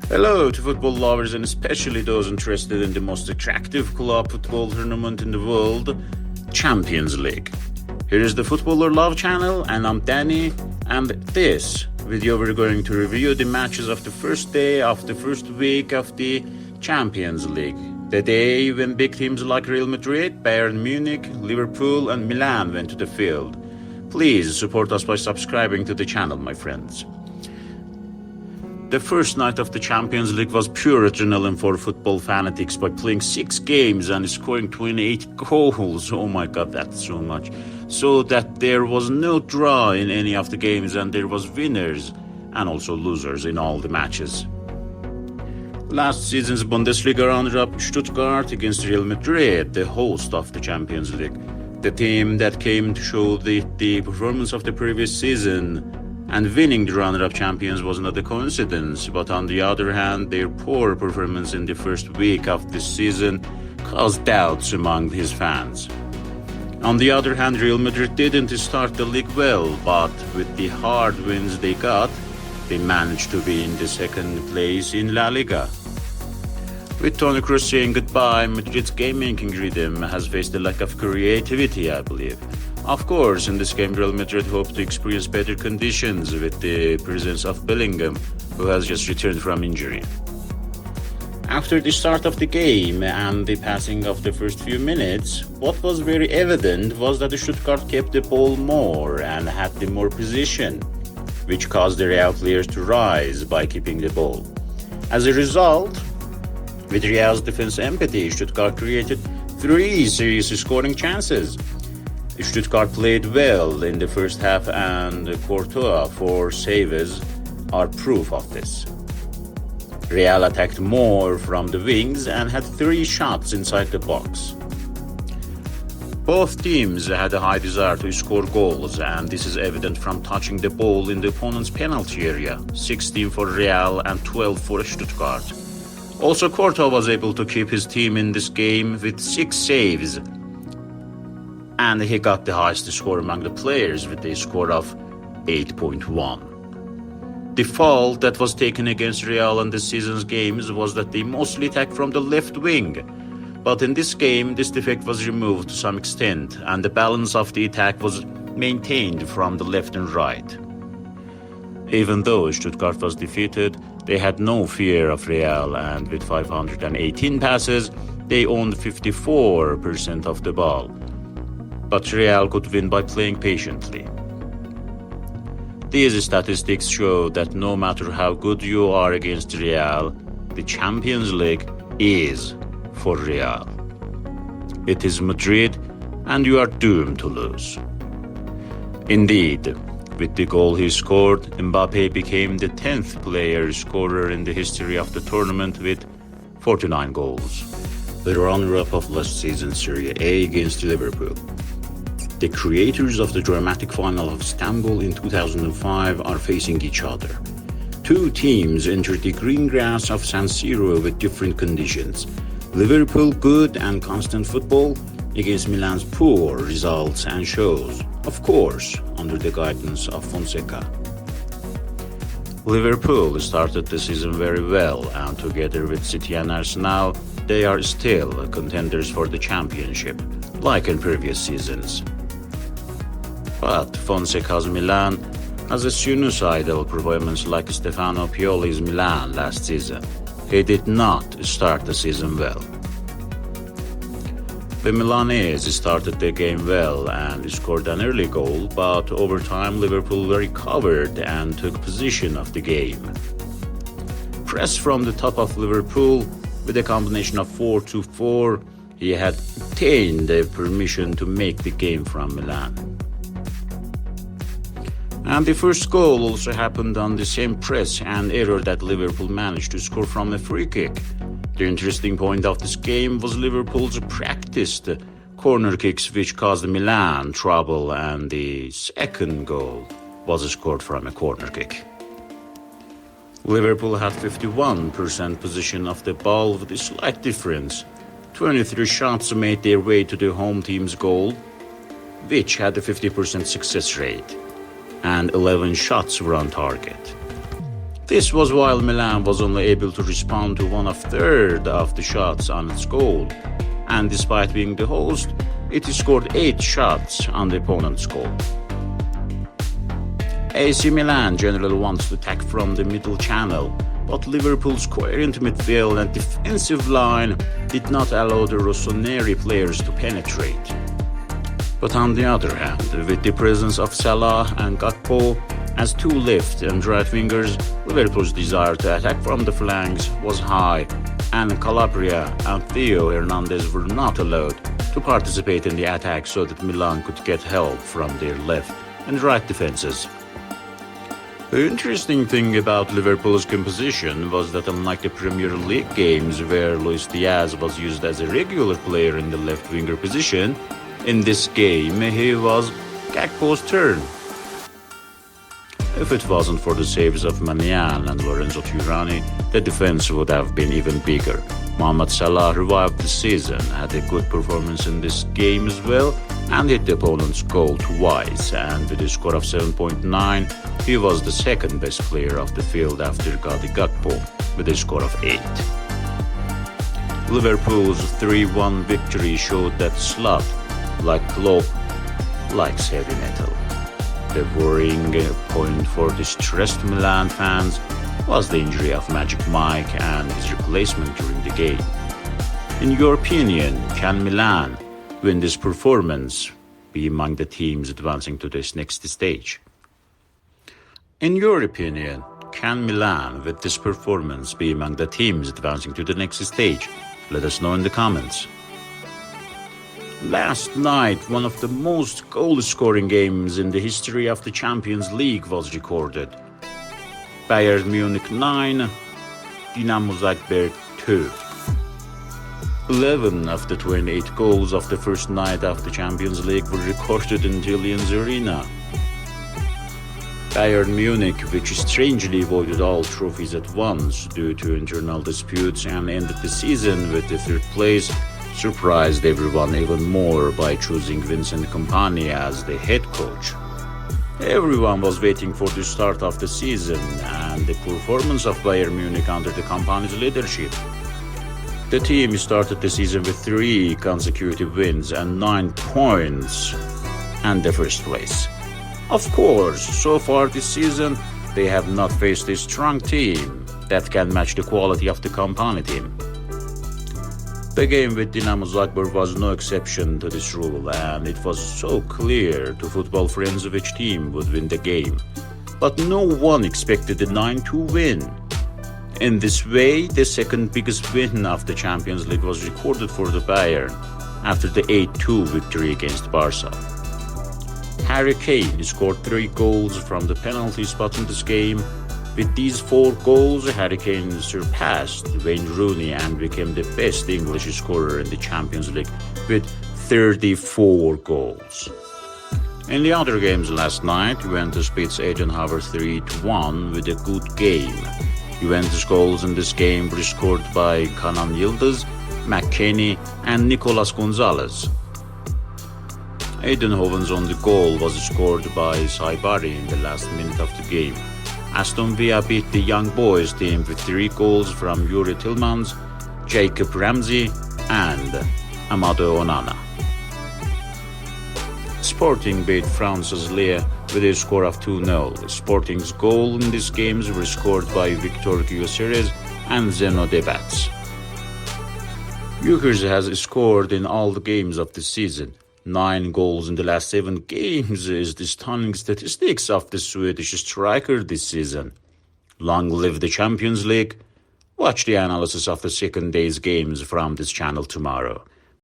Hello to football lovers and especially those interested in the most attractive club football tournament in the world, Champions League. Here is the Footballer Love channel and I'm Danny, and this video we're going to review the matches of the first day of the first week of the Champions League. The day when big teams like Real Madrid, Bayern Munich, Liverpool and Milan went to the field. Please support us by subscribing to the channel, my friends. The first night of the Champions League was pure adrenaline for football fanatics by playing 6 games and scoring 28 goals. Oh my god, that's so much. So that there was no draw in any of the games and there was winners and also losers in all the matches. Last season's Bundesliga runner-up Stuttgart against Real Madrid, the host of the Champions League. The team that came to show the performance of the previous season, and winning the runner-up champions was not a coincidence, but on the other hand, their poor performance in the first week of this season caused doubts among his fans. On the other hand, Real Madrid didn't start the league well, but with the hard wins they got, they managed to be in the second place in La Liga. With Toni Kroos saying goodbye, Madrid's game-making rhythm has faced a lack of creativity, I believe. Of course, in this game, Real Madrid hoped to experience better conditions with the presence of Bellingham, who has just returned from injury. After the start of the game and the passing of the first few minutes, what was very evident was that Stuttgart kept the ball more and had the more position, which caused the Real players to rise by keeping the ball. As a result, with Real's defense empty, Stuttgart created 3 serious scoring chances. Stuttgart played well in the first half and Courtois' 4 saves are proof of this. Real attacked more from the wings and had 3 shots inside the box. Both teams had a high desire to score goals, and this is evident from touching the ball in the opponent's penalty area, 16 for Real and 12 for Stuttgart. Also, Courtois was able to keep his team in this game with 6 saves, and he got the highest score among the players with a score of 8.1. The fault that was taken against Real in this season's games was that they mostly attacked from the left wing, but in this game this defect was removed to some extent and the balance of the attack was maintained from the left and right. Even though Stuttgart was defeated, they had no fear of Real, and with 518 passes, they owned 54% of the ball. But Real could win by playing patiently. These statistics show that no matter how good you are against Real, the Champions League is for Real. It is Madrid, and you are doomed to lose. Indeed, with the goal he scored, Mbappe became the 10th player scorer in the history of the tournament with 49 goals. The runner-up of last season's Serie A against Liverpool. The creators of the dramatic final of Istanbul in 2005 are facing each other. 2 teams entered the green grass of San Siro with different conditions. Liverpool good and constant football against Milan's poor results and shows, of course, under the guidance of Fonseca. Liverpool started the season very well, and together with City and Arsenal, they are still contenders for the championship, like in previous seasons. But Fonseca's Milan has a suicidal performance like Stefano Pioli's Milan last season. He did not start the season well. The Milanese started the game well and scored an early goal, but over time Liverpool recovered and took possession of the game. Pressed from the top of Liverpool with a combination of 4-4, he had obtained the permission to make the game from Milan. And the first goal also happened on the same press and error that Liverpool managed to score from a free kick. The interesting point of this game was Liverpool's practiced corner kicks, which caused Milan trouble, and the second goal was scored from a corner kick. Liverpool had 51% possession of the ball with a slight difference. 23 shots made their way to the home team's goal, which had a 50% success rate, and 11 shots were on target. This was while Milan was only able to respond to 1/3 of the shots on its goal, and despite being the host, it scored 8 shots on the opponent's goal. AC Milan generally wants to attack from the middle channel, but Liverpool's coherent midfield and defensive line did not allow the Rossoneri players to penetrate. But on the other hand, with the presence of Salah and Gakpo as 2 left and right wingers, Liverpool's desire to attack from the flanks was high, and Calabria and Theo Hernandez were not allowed to participate in the attack so that Milan could get help from their left and right defenses. The interesting thing about Liverpool's composition was that unlike the Premier League games where Luis Diaz was used as a regular player in the left winger position, in this game he was Gakpo's turn. If it wasn't for the saves of Manian and Lorenzo Turani, the defense would have been even bigger. Mohamed Salah revived the season, had a good performance in this game as well, and hit the opponent's goal twice, and with a score of 7.9, he was the second best player of the field after Gadi Gakpo, with a score of 8. Liverpool's 3-1 victory showed that Slot, like Klopp, likes heavy metal. The worrying point for distressed Milan fans was the injury of Magic Mike and his replacement during the game. In your opinion, can Milan win this performance, be among the teams advancing to this next stage? In your opinion, can Milan with this performance be among the teams advancing to the next stage? Let us know in the comments. Last night, one of the most goal-scoring games in the history of the Champions League was recorded. Bayern Munich 9, Dinamo Zagreb 2. 11 of the 28 goals of the first night of the Champions League were recorded in Allianz Arena. Bayern Munich, which strangely avoided all trophies at once due to internal disputes and ended the season with the 3rd place, surprised everyone even more by choosing Vincent Kompany as the head coach. Everyone was waiting for the start of the season and the performance of Bayern Munich under the Kompany's leadership. The team started the season with 3 consecutive wins and 9 points and the 1st place. Of course, so far this season, they have not faced a strong team that can match the quality of the Kompany team. The game with Dinamo Zagreb was no exception to this rule, and it was so clear to football friends which team would win the game. But no one expected the 9-2 win. In this way, the second biggest win of the Champions League was recorded for the Bayern after the 8-2 victory against Barca. Harry Kane scored 3 goals from the penalty spot in this game. With these 4 goals, Harry Kane surpassed Wayne Rooney and became the best English scorer in the Champions League with 34 goals. In the other games last night, Juventus beats Eindhoven 3-1 with a good game. Juventus goals in this game were scored by Kenan Yıldız, McKennie and Nicolas Gonzalez. Eindhoven's only goal was scored by Saibari in the last minute of the game. Aston Villa beat the Young Boys team with 3 goals from Yuri Tillmans, Jacob Ramsey and Amadou Onana. Sporting beat France's Lille with a score of 2-0. Sporting's goal in these games were scored by Victor Gyökeres and Zeno Debats. Gyökeres has scored in all the games of the season. 9 goals in the last 7 games is the stunning statistics of the Swedish striker this season. Long live the Champions League. Watch the analysis of the second day's games from this channel tomorrow.